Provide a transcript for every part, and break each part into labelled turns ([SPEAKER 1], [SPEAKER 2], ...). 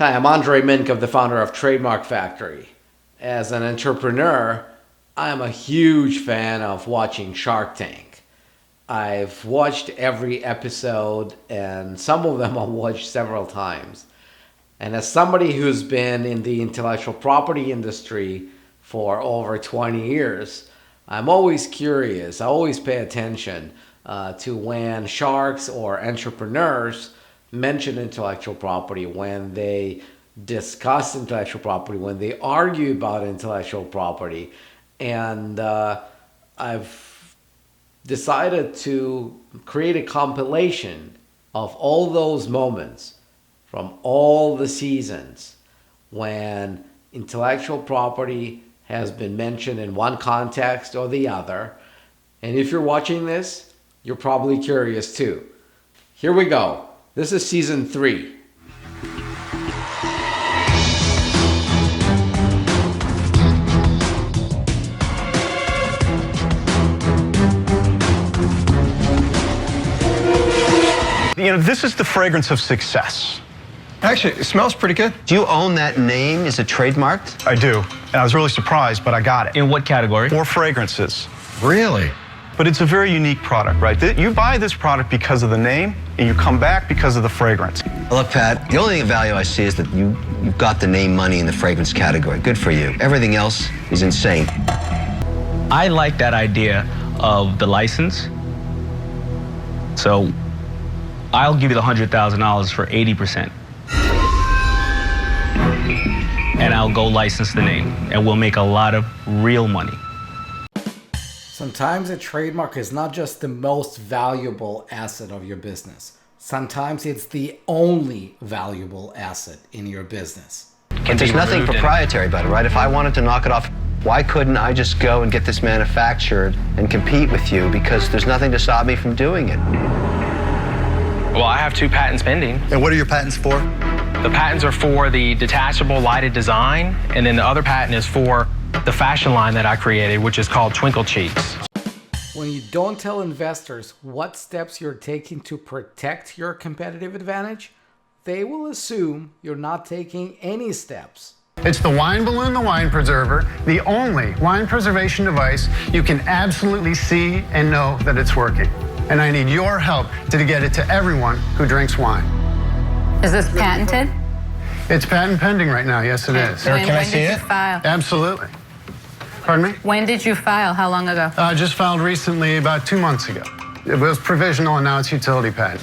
[SPEAKER 1] Hi, I'm Andrei Mincov, the founder of Trademark Factory. As an entrepreneur, I'm a huge fan of watching Shark Tank. I've watched every episode, and some of them I've watched several times. And as somebody who's been in the intellectual property industry for over 20 years, I'm always curious. I always pay attention to when sharks or entrepreneurs mention intellectual property, when they discuss intellectual property, when they argue about intellectual property. And I've decided to create a compilation of all those moments from all the seasons when intellectual property has been mentioned in one context or the other. And if you're watching this, you're probably curious too. Here we go. This is season 3.
[SPEAKER 2] This is the fragrance of success.
[SPEAKER 3] Actually, it smells pretty good.
[SPEAKER 4] Do you own that name? Is it trademarked?
[SPEAKER 2] I do. And I was really surprised, but I got it.
[SPEAKER 5] In what category?
[SPEAKER 2] More fragrances.
[SPEAKER 3] Really?
[SPEAKER 2] But it's a very unique product, right? You buy this product because of the name, and you come back because of the fragrance.
[SPEAKER 4] Look, Pat, the only thing of value I see is that you've got the name money in the fragrance category. Good for you. Everything else is insane.
[SPEAKER 5] I like that idea of the license. So I'll give you the $100,000 for 80%. And I'll go license the name, and we'll make a lot of real money.
[SPEAKER 1] Sometimes a trademark is not just the most valuable asset of your business. Sometimes it's the only valuable asset in your business.
[SPEAKER 4] But there's nothing proprietary about it, right? If I wanted to knock it off, why couldn't I just go and get this manufactured and compete with you? Because there's nothing to stop me from doing it.
[SPEAKER 6] Well, I have 2 patents pending.
[SPEAKER 3] And what are your patents for?
[SPEAKER 6] The patents are for the detachable lighted design, and then the other patent is for the fashion line that I created, which is called Twinkle Cheeks.
[SPEAKER 1] When you don't tell investors what steps you're taking to protect your competitive advantage, they will assume you're not taking any steps.
[SPEAKER 7] It's the wine balloon, the wine preserver, the only wine preservation device you can absolutely see and know that it's working. And I need your help to get it to everyone who drinks wine.
[SPEAKER 8] Is this patented?
[SPEAKER 7] It's patent pending right now. Yes, it is.
[SPEAKER 8] Can I see it? When did you file?
[SPEAKER 7] Absolutely. Pardon me?
[SPEAKER 8] When did you file? How long ago?
[SPEAKER 7] Just filed recently, about 2 months ago. It was provisional and now it's utility patent.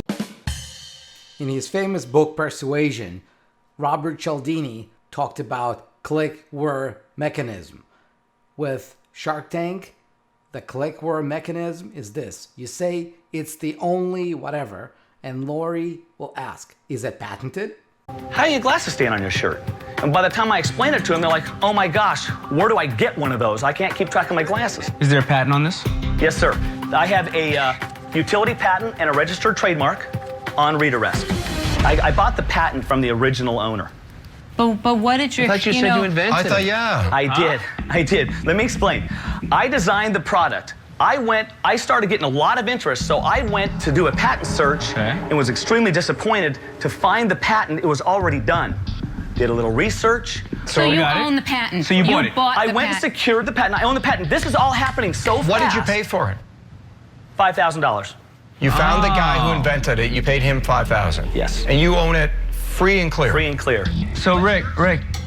[SPEAKER 1] In his famous book Persuasion, Robert Cialdini talked about click-word mechanism. With Shark Tank, the click-word mechanism is this. You say it's the only whatever, and Lori will ask, is it patented?
[SPEAKER 5] How do your glasses stand on your shirt? And by the time I explain it to them, they're like, oh my gosh, where do I get one of those? I can't keep track of my glasses.
[SPEAKER 6] Is there a patent on this?
[SPEAKER 5] Yes, sir. I have a utility patent and a registered trademark on redirect. I bought the patent from the original owner.
[SPEAKER 8] But what did you,
[SPEAKER 4] I thought you said you invented it.
[SPEAKER 5] I did. Let me explain. I designed the product. I started getting a lot of interest, so I went to do a patent search and was extremely disappointed to find the patent. It was already done. Did a little research.
[SPEAKER 8] So you own the patent.
[SPEAKER 6] So you bought it.
[SPEAKER 5] I went and secured the patent. I own the patent. This is all happening so fast.
[SPEAKER 3] What did you pay for it?
[SPEAKER 5] $5,000.
[SPEAKER 3] You found the guy who invented it. You paid him $5,000.
[SPEAKER 5] Yes.
[SPEAKER 3] And you own it free and clear.
[SPEAKER 5] Free and clear.
[SPEAKER 6] So Rick,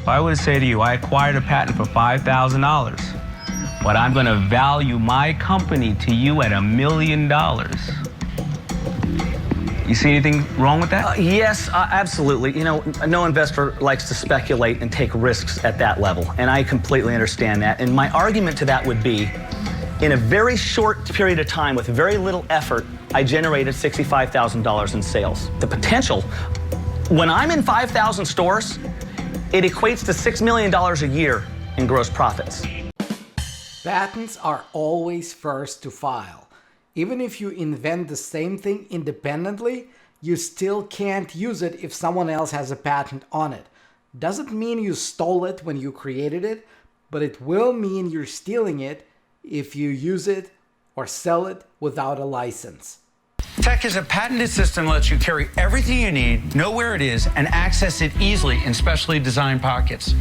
[SPEAKER 6] I would say to you, I acquired a patent for $5,000, but I'm going to value my company to you at $1 million. You see anything wrong with that?
[SPEAKER 5] Yes, absolutely. You know, no investor likes to speculate and take risks at that level, and I completely understand that. And my argument to that would be, in a very short period of time, with very little effort, I generated $65,000 in sales. The potential, when I'm in 5,000 stores, it equates to $6 million a year in gross profits.
[SPEAKER 1] Patents are always first to file. Even if you invent the same thing independently, you still can't use it if someone else has a patent on it. Doesn't mean you stole it when you created it, but it will mean you're stealing it if you use it or sell it without a license.
[SPEAKER 9] Tech is a patented system that lets you carry everything you need, know where it is, and access it easily in specially designed pockets.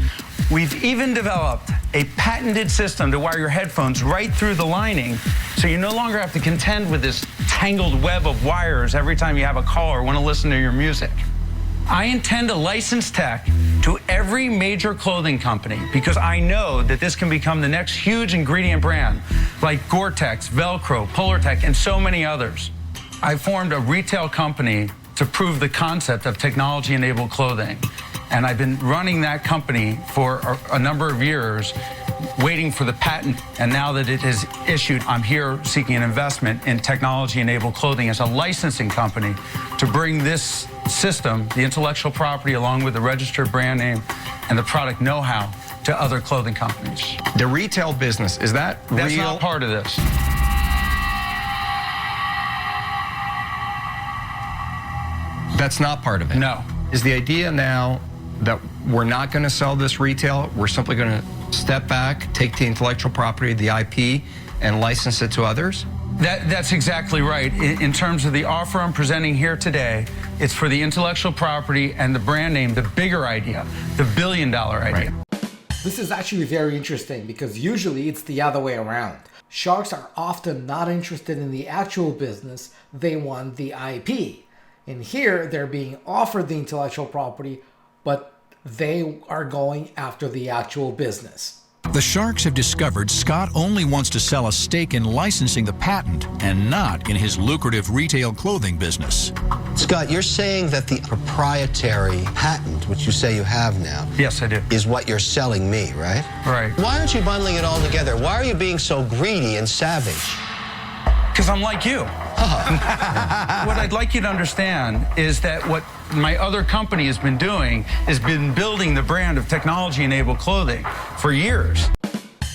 [SPEAKER 9] We've even developed a patented system to wire your headphones right through the lining, so you no longer have to contend with this tangled web of wires every time you have a call or want to listen to your music. I intend to license tech to every major clothing company because I know that this can become the next huge ingredient brand like Gore-Tex, Velcro, Polartec, and so many others. I formed a retail company to prove the concept of technology-enabled clothing. And I've been running that company for a number of years, waiting for the patent. And now that it is issued, I'm here seeking an investment in technology-enabled clothing as a licensing company to bring this system, the intellectual property, along with the registered brand name and the product know-how to other clothing companies.
[SPEAKER 3] The retail business, is that real?
[SPEAKER 9] That's not part of this.
[SPEAKER 3] That's not part of it?
[SPEAKER 9] No.
[SPEAKER 3] Is the idea now that we're not going to sell this retail, we're simply going to step back, take the intellectual property, the IP, and license it to others?
[SPEAKER 9] That's exactly right. In terms of the offer I'm presenting here today, it's for the intellectual property and the brand name, the bigger idea, the billion-dollar idea.
[SPEAKER 3] Right.
[SPEAKER 1] This is actually very interesting because usually it's the other way around. Sharks are often not interested in the actual business, they want the IP. And here they're being offered the intellectual property, but they are going after the actual business.
[SPEAKER 10] The Sharks have discovered Scott only wants to sell a stake in licensing the patent and not in his lucrative retail clothing business.
[SPEAKER 4] Scott, you're saying that the proprietary patent, which you say you have now,
[SPEAKER 9] Yes, I do.
[SPEAKER 4] is what you're selling me, right?
[SPEAKER 9] Right.
[SPEAKER 4] Why aren't you bundling it all together? Why are you being so greedy and savage?
[SPEAKER 9] Because I'm like you. What I'd like you to understand is that what my other company has been doing is been building the brand of technology-enabled clothing for years.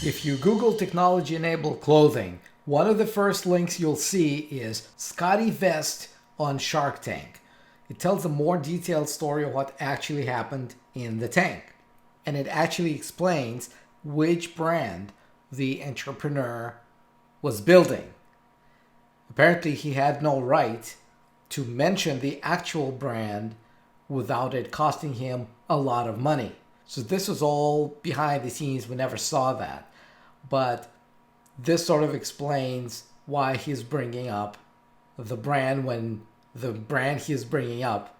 [SPEAKER 1] If you Google technology-enabled clothing, one of the first links you'll see is SCOTTVEST on Shark Tank. It tells a more detailed story of what actually happened in the tank. And it actually explains which brand the entrepreneur was building. Apparently, he had no right to mention the actual brand without it costing him a lot of money. So this was all behind the scenes. We never saw that. But this sort of explains why he's bringing up the brand when the brand he's bringing up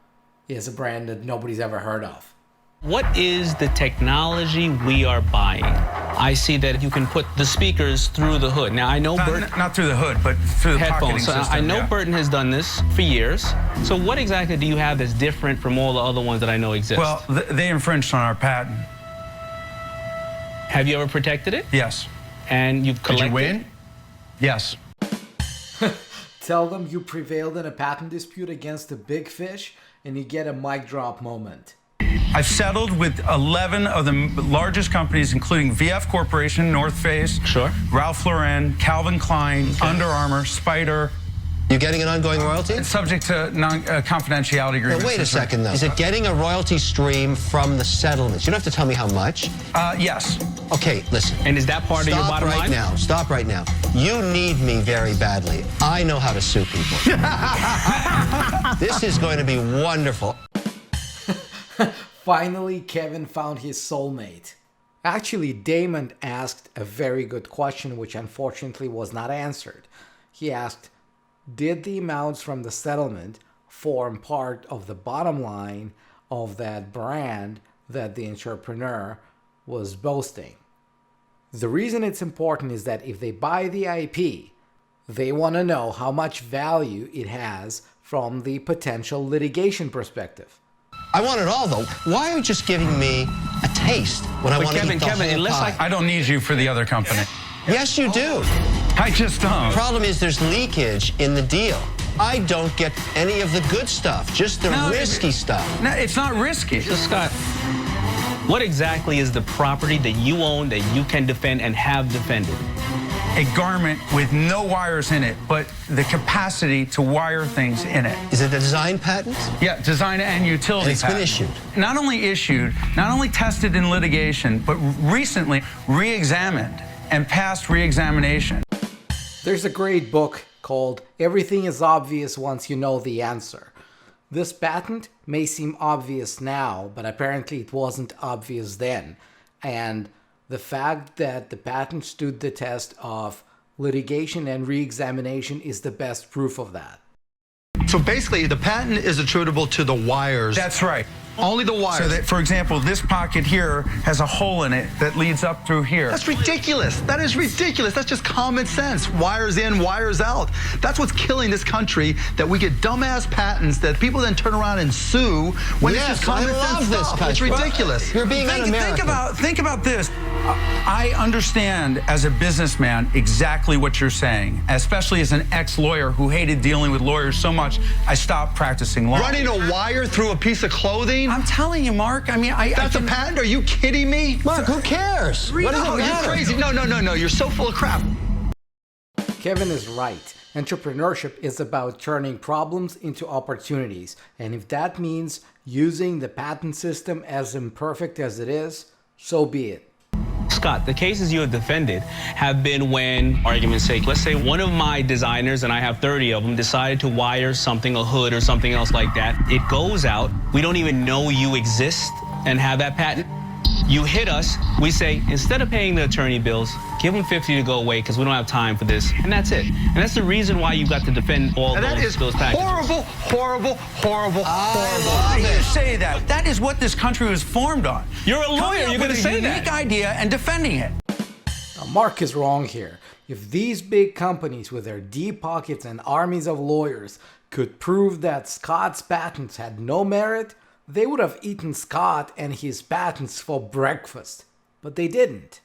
[SPEAKER 1] is a brand that nobody's ever heard of.
[SPEAKER 6] What is the technology we are buying? I see that you can put the speakers through the hood. Now, I know
[SPEAKER 9] Not through the hood, but through the pocketing
[SPEAKER 6] headphones.
[SPEAKER 9] system.
[SPEAKER 6] I know
[SPEAKER 9] yeah.
[SPEAKER 6] Burton has done this for years. So what exactly do you have that's different from all the other ones that I know exist?
[SPEAKER 9] Well, they infringed on our patent.
[SPEAKER 6] Have you ever protected it?
[SPEAKER 9] Yes.
[SPEAKER 6] And you've collected?
[SPEAKER 3] Did you win?
[SPEAKER 9] Yes.
[SPEAKER 1] Tell them you prevailed in a patent dispute against a big fish and you get a mic drop moment.
[SPEAKER 9] I've settled with 11 of the largest companies, including VF Corporation, North Face,
[SPEAKER 6] Sure.
[SPEAKER 9] Ralph Lauren, Calvin Klein, Under Armour, Spider.
[SPEAKER 4] You getting an ongoing royalty?
[SPEAKER 9] It's subject to confidentiality agreements.
[SPEAKER 4] Now, wait a second, though. Is it getting a royalty stream from the settlements? You don't have to tell me how much.
[SPEAKER 9] Yes.
[SPEAKER 4] Okay, listen.
[SPEAKER 6] And is that part of your bottom line?
[SPEAKER 4] Stop right now. You need me very badly. I know how to sue people. This is going to be wonderful.
[SPEAKER 1] Finally, Kevin found his soulmate. Actually, Damon asked a very good question, which unfortunately was not answered. He asked, did the amounts from the settlement form part of the bottom line of that brand that the entrepreneur was boasting? The reason it's important is that if they buy the IP, they want to know how much value it has from the potential litigation perspective.
[SPEAKER 4] I want it all, though. Why are you just giving me a taste when I want to eat the whole pie?
[SPEAKER 9] I don't need you for the other company.
[SPEAKER 4] Yes, you do.
[SPEAKER 9] I just don't.
[SPEAKER 4] The problem is there's leakage in the deal. I don't get any of the good stuff, just the risky stuff.
[SPEAKER 9] No, it's not risky.
[SPEAKER 6] So, Scott, what exactly is the property that you own that you can defend and have defended?
[SPEAKER 9] A garment with no wires in it, but the capacity to wire things in it.
[SPEAKER 4] Is it a design patent?
[SPEAKER 9] Yeah, design and utility
[SPEAKER 4] And it's been
[SPEAKER 9] patent.
[SPEAKER 4] issued.
[SPEAKER 9] Not only issued, not only tested in litigation, but recently re-examined and passed re-examination.
[SPEAKER 1] There's a great book called Everything is Obvious Once You Know the Answer. This patent may seem obvious now, but apparently it wasn't obvious then. And the fact that the patent stood the test of litigation and re-examination is the best proof of that.
[SPEAKER 11] So basically, the patent is attributable to the wires.
[SPEAKER 9] That's right.
[SPEAKER 11] Only the wires.
[SPEAKER 9] So that, for example, this pocket here has a hole in it that leads up through here.
[SPEAKER 11] That's ridiculous. That is ridiculous. That's just common sense. Wires in, wires out. That's what's killing this country, that we get dumbass patents that people then turn around and sue when it's just common sense stuff. It's ridiculous.
[SPEAKER 4] You're being un-American.
[SPEAKER 9] Think about this. I understand as a businessman exactly what you're saying, especially as an ex-lawyer who hated dealing with lawyers so much, I stopped practicing law.
[SPEAKER 11] Running a wire through a piece of clothing?
[SPEAKER 9] I'm telling you, Mark. I mean,
[SPEAKER 11] That's a patent? Are you kidding me?
[SPEAKER 4] Mark, who cares? What does it matter?
[SPEAKER 11] You're crazy. No. You're so full of crap.
[SPEAKER 1] Kevin is right. Entrepreneurship is about turning problems into opportunities. And if that means using the patent system as imperfect as it is, so be it.
[SPEAKER 6] Scott, the cases you have defended have been when, argument's sake, let's say one of my designers, and I have 30 of them, decided to wire something, a hood or something else like that. It goes out. We don't even know you exist and have that patent. You hit us. We say, instead of paying the attorney bills, give them 50 to go away because we don't have time for this. And that's it. And that's the reason why you got to defend all those packages.
[SPEAKER 11] Horrible.
[SPEAKER 9] Why do you say that? That is what this country was formed on.
[SPEAKER 6] You're a lawyer. You're going to say that.
[SPEAKER 9] Unique idea and defending it.
[SPEAKER 1] Now, Mark is wrong here. If these big companies with their deep pockets and armies of lawyers could prove that Scott's patents had no merit, they would have eaten Scott and his patents for breakfast. But they didn't.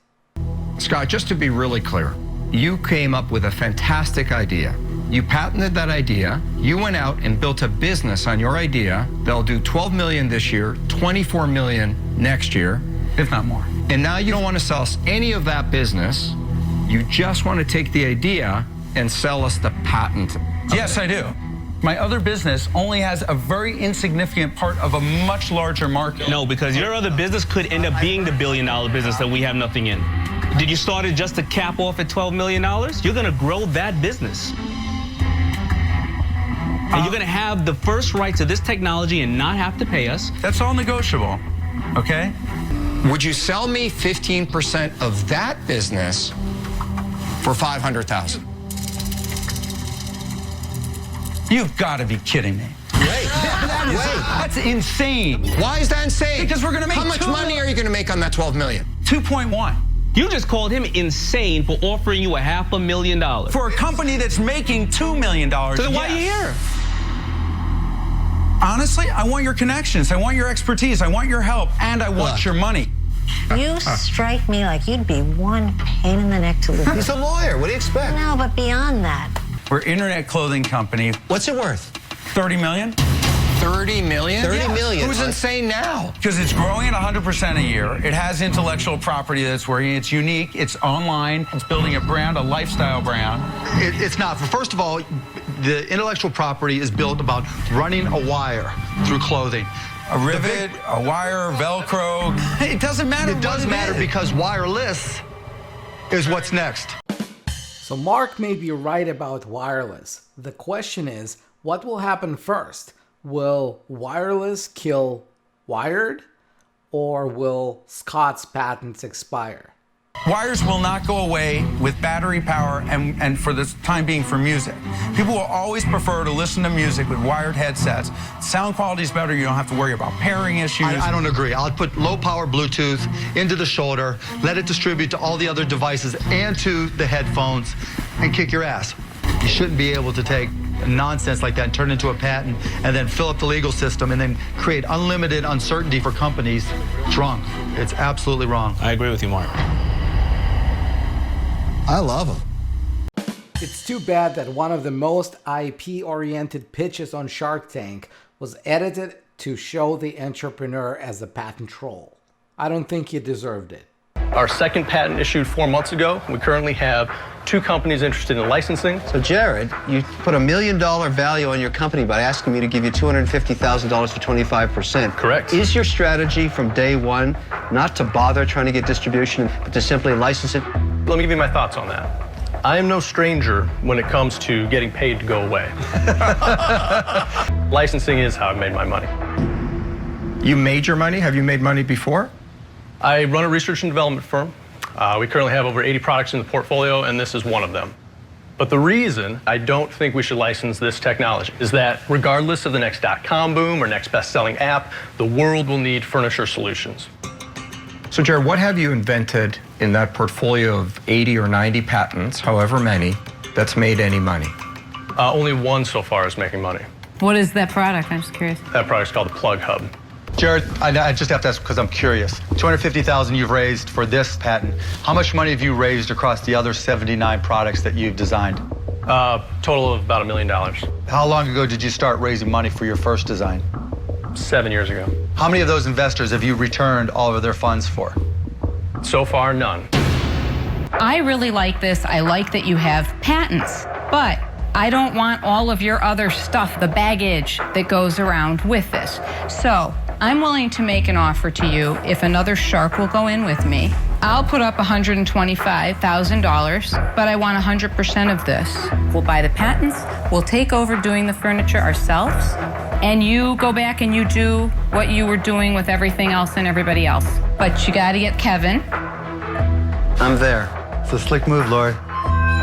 [SPEAKER 3] Scott, just to be really clear, you came up with a fantastic idea. You patented that idea. You went out and built a business on your idea. They'll do $12 million this year, $24 million next year.
[SPEAKER 9] If not more.
[SPEAKER 3] And now you don't want to sell us any of that business. You just want to take the idea and sell us the patent.
[SPEAKER 9] Yes, I do. My other business only has a very insignificant part of a much larger market.
[SPEAKER 6] No, because your other business could end up being the billion-dollar business that we have nothing in. Did you start it just to cap off at $12 million? You're going to grow that business. And you're going to have the first right to this technology and not have to pay us.
[SPEAKER 9] That's all negotiable, okay?
[SPEAKER 3] Would you sell me 15% of that business for $500,000?
[SPEAKER 9] You've got to be kidding me. That's insane.
[SPEAKER 3] Why is that insane?
[SPEAKER 9] Because we're going to make
[SPEAKER 3] How much money are you going to make on that $12 million?
[SPEAKER 9] 2.1.
[SPEAKER 6] You just called him insane for offering you $500,000.
[SPEAKER 9] For a company that's making $2 million.
[SPEAKER 6] So then why are you here?
[SPEAKER 9] Honestly, I want your connections. I want your expertise. I want your help. And I want your money.
[SPEAKER 12] You strike me like you'd be one pain in the neck to live.
[SPEAKER 4] He's a lawyer. What do you expect?
[SPEAKER 12] No, but beyond that.
[SPEAKER 9] We're an internet clothing company.
[SPEAKER 4] What's it worth?
[SPEAKER 9] 30 million.
[SPEAKER 3] 30 million?
[SPEAKER 4] 30 million.
[SPEAKER 3] Who's insane now?
[SPEAKER 9] Because it's growing at 100% a year. It has intellectual property that's working. It's unique. It's online. It's building a brand, a lifestyle brand.
[SPEAKER 11] It's not. First of all, the intellectual property is built about running a wire through clothing.
[SPEAKER 9] A rivet, a wire, Velcro. It doesn't matter.
[SPEAKER 11] It does matter because wireless is what's next.
[SPEAKER 1] So Mark may be right about wireless. The question is, what will happen first? Will wireless kill wired? Or will Scott's patents expire?
[SPEAKER 9] Wires will not go away with battery power and for the time being for music. People will always prefer to listen to music with wired headsets. Sound quality is better. You don't have to worry about pairing issues.
[SPEAKER 11] I don't agree. I'll put low power Bluetooth into the shoulder, let it distribute to all the other devices and to the headphones, and kick your ass. You shouldn't be able to take nonsense like that and turn it into a patent and then fill up the legal system and then create unlimited uncertainty for companies. It's wrong. It's absolutely wrong.
[SPEAKER 6] I agree with you, Mark.
[SPEAKER 4] I love him.
[SPEAKER 1] It's too bad that one of the most IP-oriented pitches on Shark Tank was edited to show the entrepreneur as a patent troll. I don't think he deserved it.
[SPEAKER 13] Our second patent issued 4 months ago. We currently have 2 companies interested in licensing.
[SPEAKER 4] So, Jared, you put $1 million value on your company by asking me to give you $250,000 for 25%.
[SPEAKER 13] Correct.
[SPEAKER 4] Is your strategy from day one not to bother trying to get distribution, but to simply license it?
[SPEAKER 13] Let me give you my thoughts on that. I am no stranger when it comes to getting paid to go away. Licensing is how I made my money.
[SPEAKER 3] You made your money? Have you made money before?
[SPEAKER 13] I run a research and development firm. We currently have over 80 products in the portfolio, and this is one of them. But the reason I don't think we should license this technology is that regardless of the next .com boom or next best-selling app, the world will need furniture solutions.
[SPEAKER 3] So, Jared, what have you invented in that portfolio of 80 or 90 patents, however many, that's made any money?
[SPEAKER 13] Only one so far is making money.
[SPEAKER 8] What is that product? I'm just curious.
[SPEAKER 13] That product's called the Plug Hub.
[SPEAKER 11] Jared, I just have to ask because I'm curious. $250,000 you've raised for this patent. How much money have you raised across the other 79 products that you've designed?
[SPEAKER 13] Total of about $1 million.
[SPEAKER 11] How long ago did you start raising money for your first design?
[SPEAKER 13] 7 years ago.
[SPEAKER 11] How many of those investors have you returned all of their funds for?
[SPEAKER 13] So far, none.
[SPEAKER 8] I really like this. I like that you have patents, but I don't want all of your other stuff, the baggage that goes around with this. So I'm willing to make an offer to you if another shark will go in with me. I'll put up $125,000, but I want 100% of this. We'll buy the patents, we'll take over doing the furniture ourselves, and you go back and you do what you were doing with everything else and everybody else. But you gotta get Kevin.
[SPEAKER 4] I'm there.
[SPEAKER 11] It's a slick move, Lori.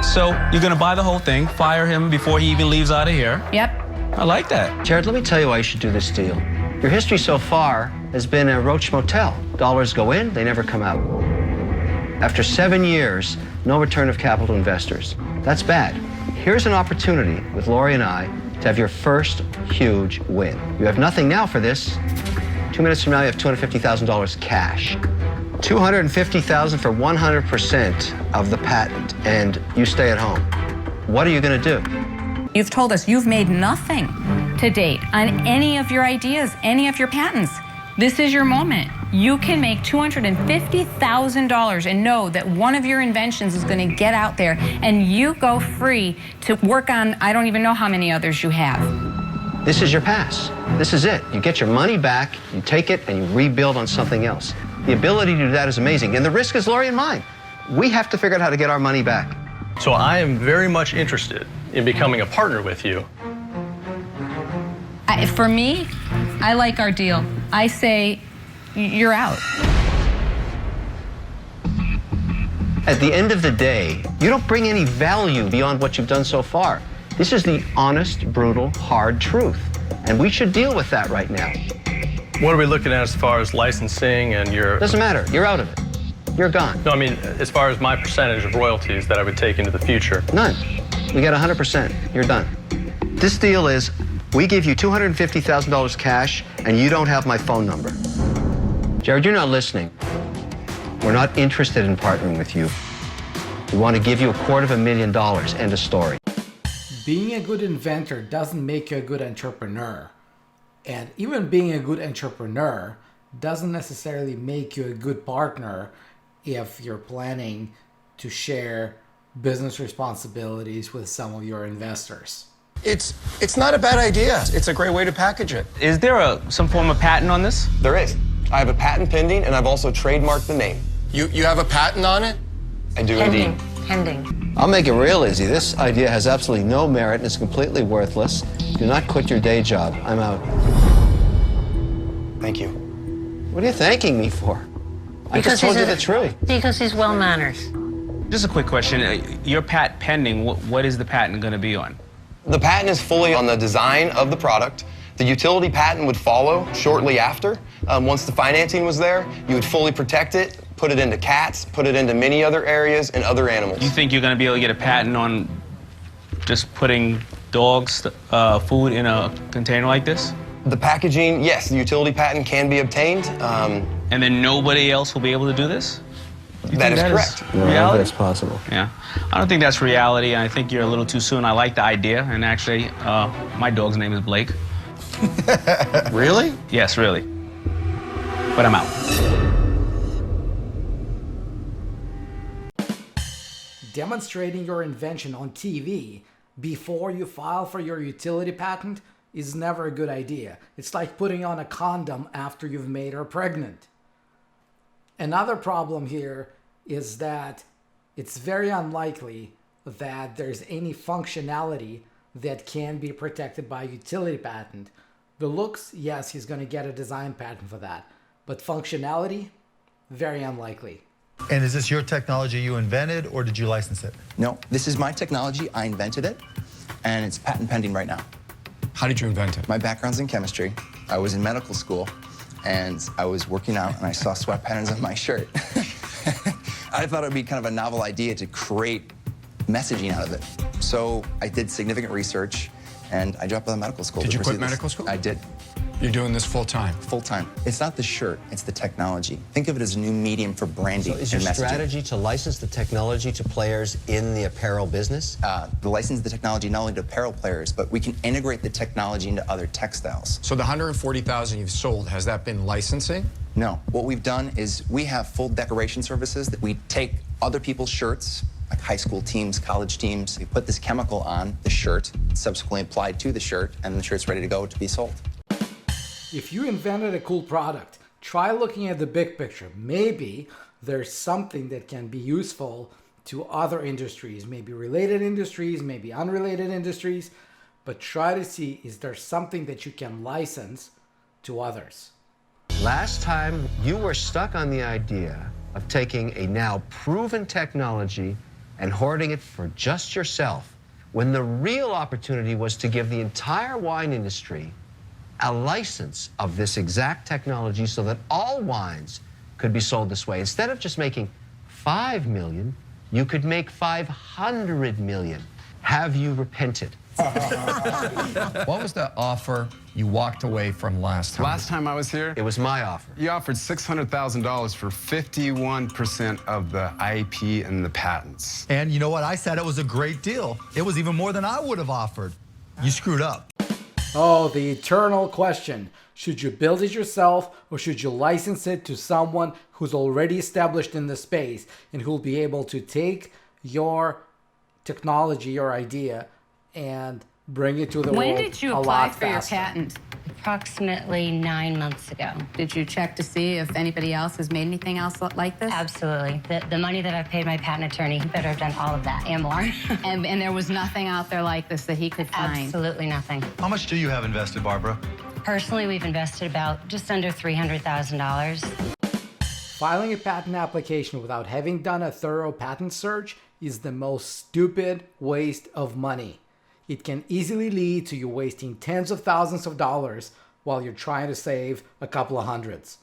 [SPEAKER 6] So you're gonna buy the whole thing, fire him before he even leaves out of here.
[SPEAKER 8] Yep.
[SPEAKER 6] I like that.
[SPEAKER 4] Jared, let me tell you why you should do this deal. Your history so far has been a roach motel. Dollars go in, they never come out. After 7 years, no return of capital to investors. That's bad. Here's an opportunity with Lori and I to have your first huge win. You have nothing now for this. 2 minutes from now, you have $250,000 cash. $250,000 for 100% of the patent, and you stay at home. What are you gonna do?
[SPEAKER 8] You've told us you've made nothing to date on any of your ideas, any of your patents. This is your moment. You can make $250,000 and know that one of your inventions is going to get out there, and you go free to work on, I don't even know how many others you have.
[SPEAKER 4] This is your pass. This is it. You get your money back, you take it, and you rebuild on something else. The ability to do that is amazing, and the risk is Lori and mine. We have to figure out how to get our money back.
[SPEAKER 13] So I am very much interested in becoming a partner with you.
[SPEAKER 8] For me, I like our deal. I say, you're out.
[SPEAKER 4] At the end of the day, you don't bring any value beyond what you've done so far. This is the honest, brutal, hard truth, and we should deal with that right now.
[SPEAKER 13] What are we looking at as far as licensing and your...
[SPEAKER 4] Doesn't matter. You're out of it. You're gone.
[SPEAKER 13] No, I mean, as far as my percentage of royalties that I would take into the future.
[SPEAKER 4] None. We get 100%. You're done. This deal is, we give you $250,000 cash, and you don't have my phone number. Jared, you're not listening. We're not interested in partnering with you. We want to give you $250,000. End of story.
[SPEAKER 1] Being a good inventor doesn't make you a good entrepreneur. And even being a good entrepreneur doesn't necessarily make you a good partner if you're planning to share business responsibilities with some of your investors.
[SPEAKER 14] It's not a bad idea. It's a great way to package it.
[SPEAKER 6] Is there some form of patent on this?
[SPEAKER 14] There is. I have a patent pending, and I've also trademarked the name. You have a patent on it?
[SPEAKER 11] I do indeed.
[SPEAKER 12] Pending.
[SPEAKER 4] I'll make it real easy. This idea has absolutely no merit and is completely worthless. Do not quit your day job. I'm out.
[SPEAKER 14] Thank you.
[SPEAKER 4] What are you thanking me for? I just told you the truth.
[SPEAKER 12] Because he's well-mannered.
[SPEAKER 6] Just a quick question. Your patent pending, what is the patent going to be on?
[SPEAKER 14] The patent is fully on the design of the product. The utility patent would follow shortly after. Once the financing was there, you would fully protect it, put it into cats, put it into many other areas and other animals.
[SPEAKER 6] You think you're going to be able to get a patent on just putting dogs' food in a container like this?
[SPEAKER 14] The packaging, yes, the utility patent can be obtained.
[SPEAKER 6] And then nobody else will be able to do this?
[SPEAKER 14] That is correct.
[SPEAKER 6] Reality?
[SPEAKER 4] That's possible.
[SPEAKER 6] Yeah. I don't think that's reality, and I think you're a little too soon. I like the idea, and actually, my dog's name is Blake.
[SPEAKER 14] Really?
[SPEAKER 6] Yes, really. But I'm out.
[SPEAKER 1] Demonstrating your invention on TV before you file for your utility patent is never a good idea. It's like putting on a condom after you've made her pregnant. Another problem here is that it's very unlikely
[SPEAKER 15] that there's any functionality that can be protected by a utility patent. The looks, yes, he's going to get a design patent for that. But functionality, very unlikely.
[SPEAKER 11] And is this your technology you invented, or did you license it?
[SPEAKER 16] No, this is my technology. I invented it, and it's patent pending right now.
[SPEAKER 3] How did you invent it?
[SPEAKER 16] My background's in chemistry. I was in medical school, and I was working out, and I saw sweat patterns on my shirt. I thought it would be kind of a novel idea to create messaging out of it. So I did significant research, and I dropped out of medical school.
[SPEAKER 3] Did you quit
[SPEAKER 16] pursue this.
[SPEAKER 3] medical school?
[SPEAKER 16] I did.
[SPEAKER 3] You're doing this full time?
[SPEAKER 16] Full time. It's not the shirt, it's the technology. Think of it as a new medium for branding.
[SPEAKER 4] So is your
[SPEAKER 16] and messaging.
[SPEAKER 4] strategy to license the technology to players in the apparel business?
[SPEAKER 16] To license the technology not only to apparel players, but we can integrate the technology into other textiles.
[SPEAKER 3] So the 140,000 you've sold, has that been licensing?
[SPEAKER 16] No. What we've done is we have full decoration services that we take other people's shirts, like high school teams, college teams. We put this chemical on the shirt, subsequently applied to the shirt, and the shirt's ready to go to be sold.
[SPEAKER 15] If you invented a cool product, try looking at the big picture. Maybe there's something that can be useful to other industries, maybe related industries, maybe unrelated industries, but try to see, is there something that you can license to others?
[SPEAKER 4] Last time, you were stuck on the idea of taking a now proven technology and hoarding it for just yourself, when the real opportunity was to give the entire wine industry a license of this exact technology so that all wines could be sold this way. Instead of just making 5 million, you could make 500 million. Have you repented?
[SPEAKER 3] What was the offer you walked away from last time?
[SPEAKER 17] Last time I was here,
[SPEAKER 4] it was my offer.
[SPEAKER 17] You offered $600,000 for 51% of the IP and the patents.
[SPEAKER 11] And you know what? I said it was a great deal. It was even more than I would have offered. You screwed up.
[SPEAKER 15] Oh, the eternal question. Should you build it yourself, or should you license it to someone who's already established in the space and who'll be able to take your technology, your idea, and bring it to the world
[SPEAKER 8] When did you
[SPEAKER 15] a
[SPEAKER 8] apply
[SPEAKER 15] lot
[SPEAKER 8] for your
[SPEAKER 15] faster?
[SPEAKER 8] patent?
[SPEAKER 12] Approximately 9 months ago.
[SPEAKER 8] Did you check to see if anybody else has made anything else like this?
[SPEAKER 12] Absolutely. The money that I've paid my patent attorney, he better have done all of that and more.
[SPEAKER 8] and there was nothing out there like this that he could find?
[SPEAKER 12] Absolutely nothing.
[SPEAKER 11] How much do you have invested, Barbara?
[SPEAKER 12] Personally, we've invested about just under $300,000.
[SPEAKER 15] Filing a patent application without having done a thorough patent search is the most stupid waste of money. It can easily lead to you wasting tens of thousands of dollars while you're trying to save a couple of hundreds.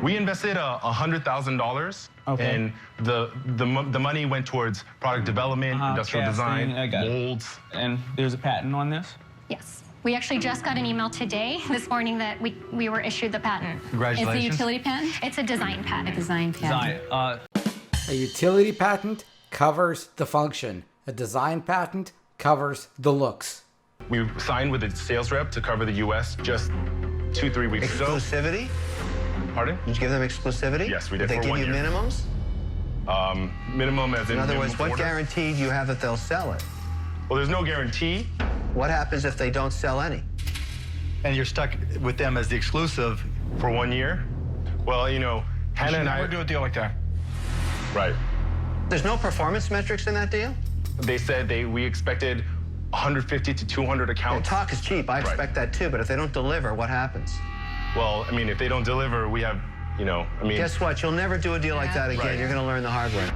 [SPEAKER 18] We invested $100,000, and the money went towards product development, industrial design, molds.
[SPEAKER 6] And there's a patent on this?
[SPEAKER 19] Yes. We actually just got an email today, this morning, that we were issued the patent.
[SPEAKER 8] It's a utility patent?
[SPEAKER 19] It's a design patent.
[SPEAKER 8] A design patent.
[SPEAKER 15] A utility patent covers the function. A design patent covers the looks.
[SPEAKER 18] We signed with a sales rep to cover the U.S. just 2-3 weeks ago.
[SPEAKER 4] Exclusivity?
[SPEAKER 18] Pardon?
[SPEAKER 4] Did you give them exclusivity?
[SPEAKER 18] Yes, we did.
[SPEAKER 4] Did they give you minimums?
[SPEAKER 18] Minimum as in
[SPEAKER 4] other words, what
[SPEAKER 18] order?
[SPEAKER 4] guarantee do you have that they'll sell it?
[SPEAKER 18] Well, there's no guarantee.
[SPEAKER 4] What happens if they don't sell any?
[SPEAKER 11] And you're stuck with them as the exclusive
[SPEAKER 18] for 1 year? Well, you know, Hannah and I
[SPEAKER 3] never do a deal like that.
[SPEAKER 18] Right.
[SPEAKER 4] There's no performance metrics in that deal?
[SPEAKER 18] They said we expected 150 to 200 accounts.
[SPEAKER 4] Talk is cheap. I expect that too. But if they don't deliver, what happens?
[SPEAKER 18] Well, I mean, if they don't deliver, we have,
[SPEAKER 4] Guess what? You'll never do a deal like that again.
[SPEAKER 18] Right.
[SPEAKER 4] You're going to learn the hard way.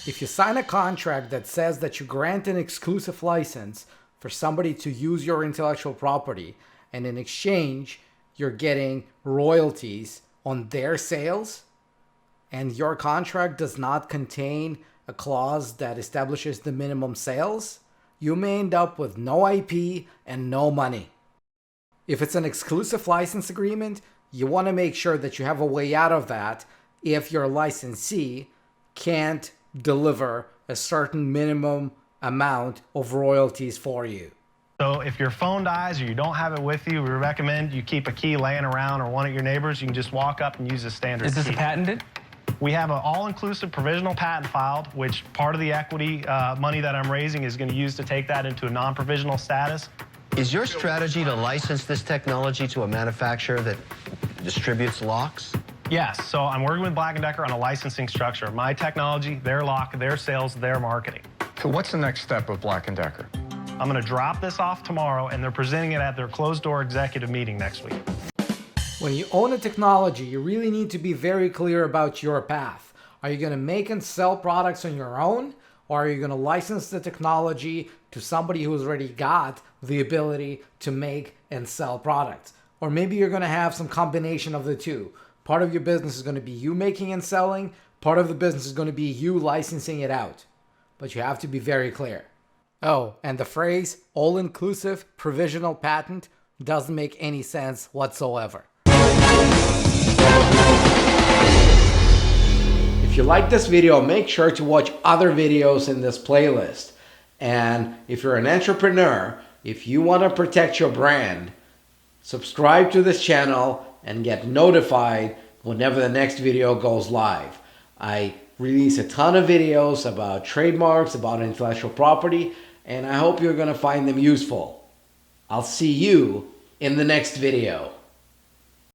[SPEAKER 15] If you sign a contract that says that you grant an exclusive license for somebody to use your intellectual property, and in exchange, you're getting royalties on their sales, and your contract does not contain a clause that establishes the minimum sales, you may end up with no IP and no money. If it's an exclusive license agreement, you want to make sure that you have a way out of that if your licensee can't deliver a certain minimum amount of royalties for you.
[SPEAKER 20] So if your phone dies or you don't have it with you, we recommend you keep a key laying around or one at your neighbors. You can just walk up and use a standard key.
[SPEAKER 6] Is this patented?
[SPEAKER 20] We have an all-inclusive provisional patent filed, which part of the equity money that I'm raising is going to use to take that into a non-provisional status.
[SPEAKER 4] Is your strategy to license this technology to a manufacturer that distributes locks?
[SPEAKER 20] Yes, so I'm working with Black & Decker on a licensing structure. My technology, their lock, their sales, their marketing.
[SPEAKER 3] So what's the next step with Black & Decker?
[SPEAKER 20] I'm going to drop this off tomorrow, and they're presenting it at their closed-door executive meeting next week.
[SPEAKER 15] When you own a technology, you really need to be very clear about your path. Are you going to make and sell products on your own, or are you going to license the technology to somebody who's already got the ability to make and sell products? Or maybe you're going to have some combination of the two. Part of your business is going to be you making and selling. Part of the business is going to be you licensing it out. But you have to be very clear. Oh, and the phrase all-inclusive provisional patent doesn't make any sense whatsoever.
[SPEAKER 1] If you like this video, make sure to watch other videos in this playlist. And if you're an entrepreneur, if you want to protect your brand, subscribe to this channel and get notified whenever the next video goes live. I release a ton of videos about trademarks, about intellectual property, and I hope you're going to find them useful. I'll see you in the next video.